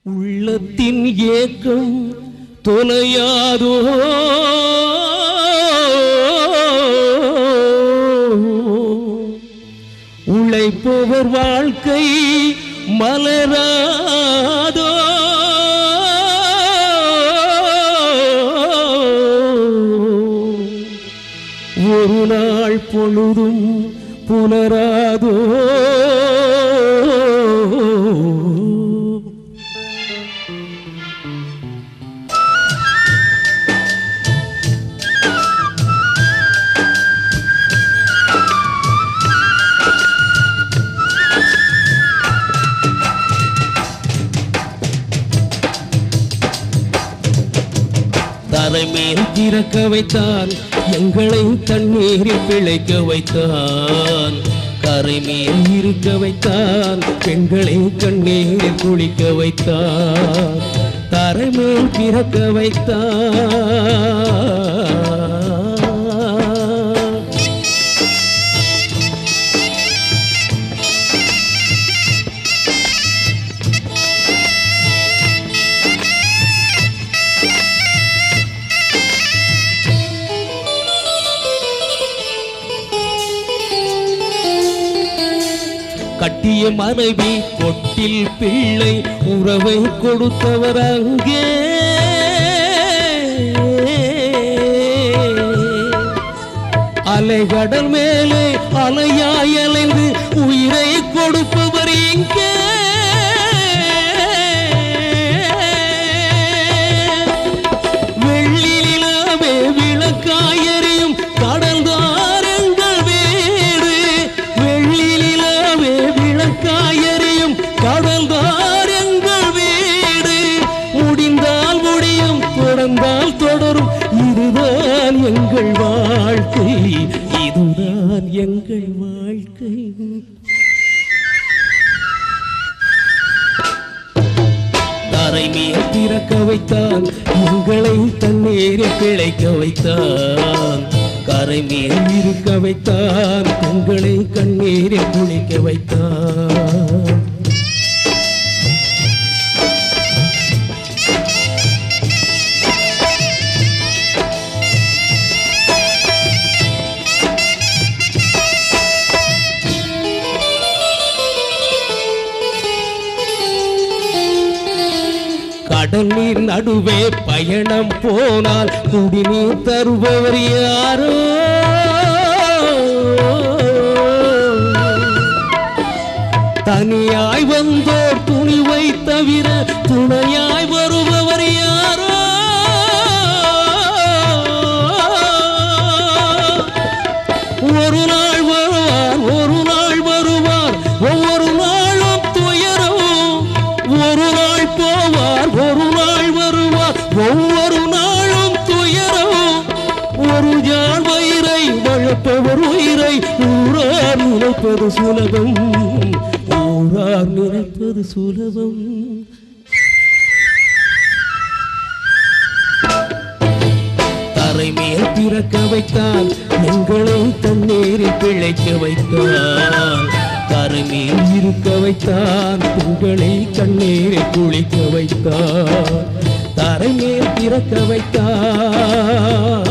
உள்ளத்தின் ஏக்கம் தொலையாதோ உழைப்பவர் வாழ்க்கை மலராதோ ஒரு நாள் பொழுதும் புலராதோ தரைமேல் திறக்க வைத்தான் எங்களை தண்ணீரில் பிழைக்க வைத்தான் கரைமேல் இருக்க வைத்தான் பெண்களை கண்ணீரில் குளிக்க வைத்தான் தரைமேல் பிறக்க வைத்தான் கட்டிய மனைவி கொட்டில் பிள்ளை உறவை கொடுத்தவர் அங்கே அலைகடல் மேலே அலையாய் அலைந்து உயிரை கொடுப்பவர் இங்கே வெள்ளியிலாவே விளக்காயறியும் கடல் தாரங்கள் வேறு வெள்ளியிலாவே விளக்காயறியும் கடல் தாரங்கள் வேறு முடிந்தால் முடியும் தொடர்ந்தால் தொடரும் இதுதான் எங்கள் வாழ்க்கை இதுதான் எங்கள் வாழ்க்கை தரைமேல் திறக்க வைத்தான் எங்களை தண்ணீரில் பிழைக்க வைத்தான் கரைமேல் இருக்க வைத்தான் பெண்களை கண்ணீரில் குளிக்க வைத்தான் கடல் நீர் நடுவே பயணம் போனால் குடிநீர் தருபவர் யாரோ தனியாய் வந்தோர் துணிவை தவிர துணையாய் வருபவர் யாரோ ஒரு நாள் வருவார் ஒரு நாள் வருவார் ஒவ்வொரு நாளும் துயரவும் ஒரு நாள் போவார் ஒரு நாள் வருவார் ஒவ்வொரு நாளும் துயரவும் ஒரு ஜான் வயிறை வளர்ப்பவர் உயிரை ஊரார் நினைப்பது சுலபம் ஊரார் நினைப்பது சுலபம் தரைமேல் பிறக்க வைத்தான் எங்களை தண்ணீரில் பிழைக்க வைத்தான் கரைமேல் இருக்க வைத்தான் பெண்களை கண்ணீரில் குளிக்க வைத்தான் தரைமேல் பிறக்க வைத்தான்